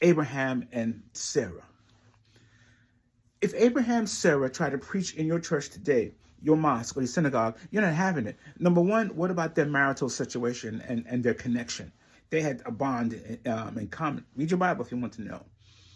Abraham and Sarah. If Abraham and Sarah try to preach in your church today, your mosque or your synagogue, you're not having it. Number one, what about their marital situation and their connection? They had a bond in common. Read your Bible if you want to know.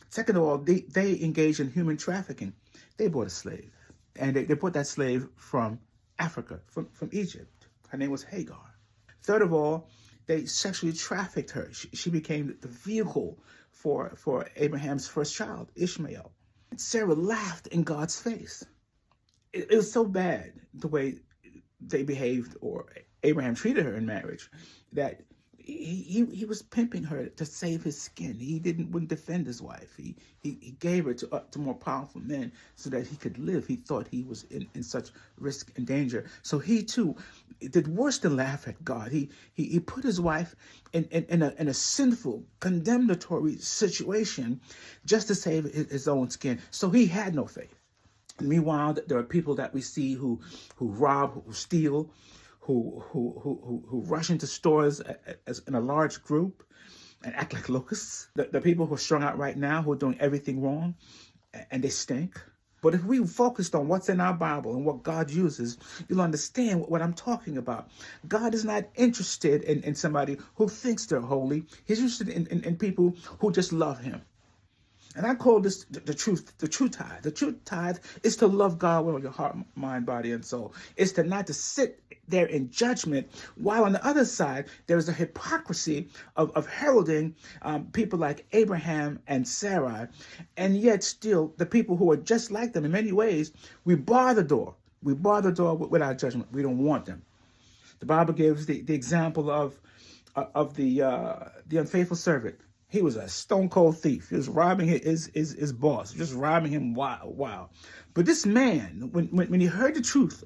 Second of all, they engaged in human trafficking. They bought a slave, and they bought that slave from Africa, from Egypt. Her name was Hagar. Third of all, they sexually trafficked her. She became the vehicle for Abraham's first child, Ishmael. Sarah laughed in God's face. It was so bad the way they behaved or Abraham treated her in marriage that he was pimping her to save his skin. He wouldn't defend his wife. He gave her to more powerful men so that he could live. He thought he was in such risk and danger. So he too did worse than laugh at God. He put his wife in a sinful, condemnatory situation just to save his own skin. So he had no faith. Meanwhile, there are people that we see who rob, who steal, who rush into stores as in a large group and act like locusts. The people who are strung out right now, who are doing everything wrong, and they stink. But if we focused on what's in our Bible and what God uses, you'll understand what I'm talking about. God is not interested in somebody who thinks they're holy. He's interested in people who just love him. And I call this the true tithe. The true tithe is to love God with all your heart, mind, body, and soul. It's to not to sit there in judgment, while on the other side, there is a hypocrisy of heralding people like Abraham and Sarah, and yet still the people who are just like them in many ways, we bar the door. We bar the door with our judgment. We don't want them. The Bible gives the example of the unfaithful servant. He was a stone cold thief. He was robbing his boss, just robbing him. Wow. But this man, when he heard the truth,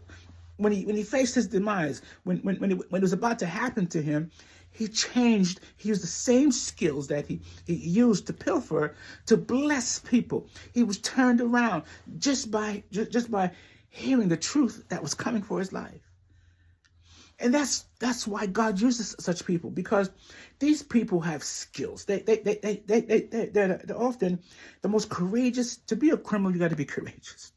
when he faced his demise, when it was about to happen to him, he changed. He used the same skills that he used to pilfer to bless people. He was turned around just by hearing the truth that was coming for his life. And that's why God uses such people, because these people have skills. They're often the most courageous. To be a criminal, you got to be courageous.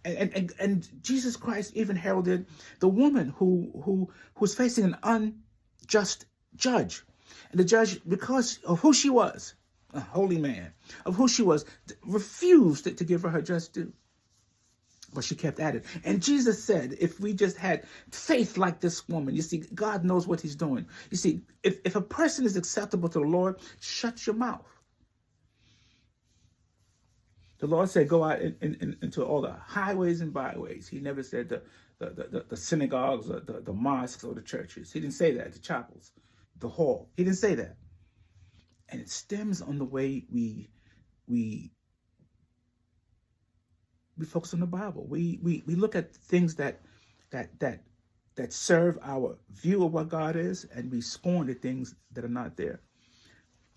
And Jesus Christ even heralded the woman who was facing an unjust judge, and the judge, because of who she was, a holy man, of who she was, refused to give her just due. But she kept at it. And Jesus said, if we just had faith like this woman, you see, God knows what he's doing. You see, if a person is acceptable to the Lord, shut your mouth. The Lord said, go out into all the highways and byways. He never said the synagogues or the mosques or the churches. He didn't say that, the chapels, the hall. He didn't say that. And it stems on the way we focus on the Bible. We look at things that serve our view of what God is, and we scorn the things that are not there.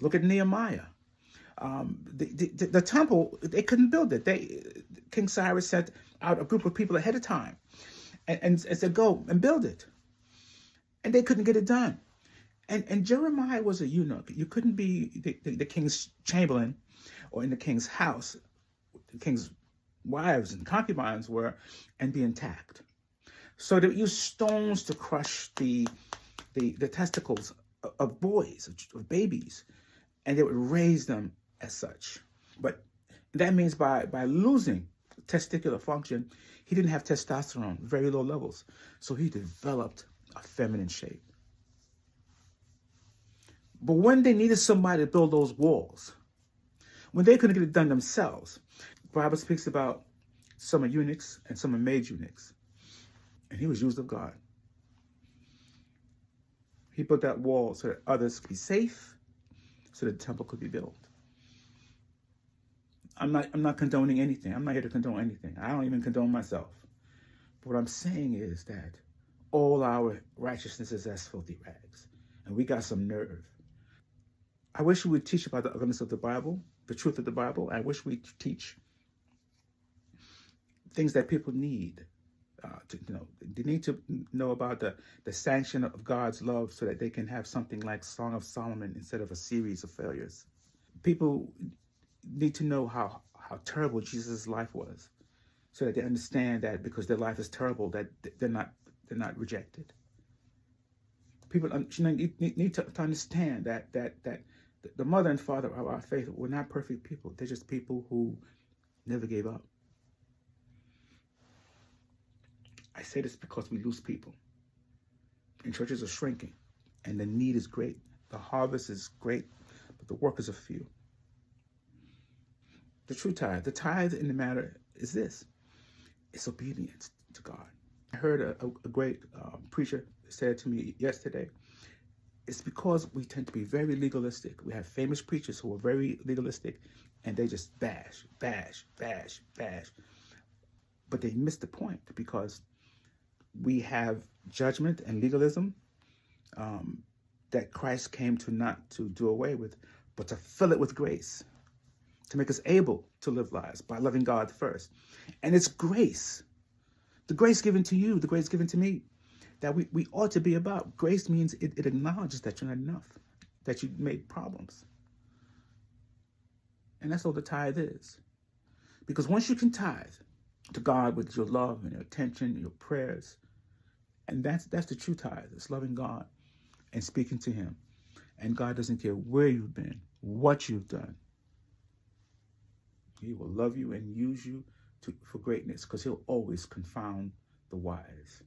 Look at Nehemiah. The temple, they couldn't build it. King Cyrus sent out a group of people ahead of time and said, go and build it. And they couldn't get it done. And Jeremiah was a eunuch. You couldn't be the king's chamberlain or in the king's house. The king's wives and concubines were, and be intact. So they used stones to crush the testicles of boys, of babies, and they would raise them as such. But that means by losing testicular function, he didn't have testosterone, very low levels. So he developed a feminine shape. But when they needed somebody to build those walls, when they couldn't get it done themselves, the Bible speaks about some are eunuchs and some are made eunuchs. And he was used of God. He built that wall so that others could be safe, so that the temple could be built. I'm not condoning anything. I'm not here to condone anything. I don't even condone myself. But what I'm saying is that all our righteousness is as filthy rags. And we got some nerve. I wish we would teach about the ugliness of the Bible, the truth of the Bible. I wish we teach things that people need to know. They need to know about the sanction of God's love so that they can have something like Song of Solomon instead of a series of failures. People need to know how terrible Jesus' life was, so that they understand that because their life is terrible, that they're not rejected. People need to understand that the mother and father of our faith were not perfect people. They're just people who never gave up. I say this because we lose people, and churches are shrinking, and the need is great. The harvest is great, but the workers are few. The true tithe, the tithe in the matter is this: it's obedience to God. I heard a great preacher said to me yesterday, it's because we tend to be very legalistic. We have famous preachers who are very legalistic, and they just bash. But they miss the point, because we have judgment and legalism that Christ came to not to do away with, but to fill it with grace, to make us able to live lives by loving God first. And it's grace, the grace given to you, the grace given to me, that we ought to be about. Grace means it acknowledges that you're not enough, that you made problems. And that's all the tithe is. Because once you can tithe to God with your love and your attention, your prayers, and that's the true tithe. It's loving God and speaking to him. And God doesn't care where you've been, what you've done. He will love you and use you for greatness, because he'll always confound the wise.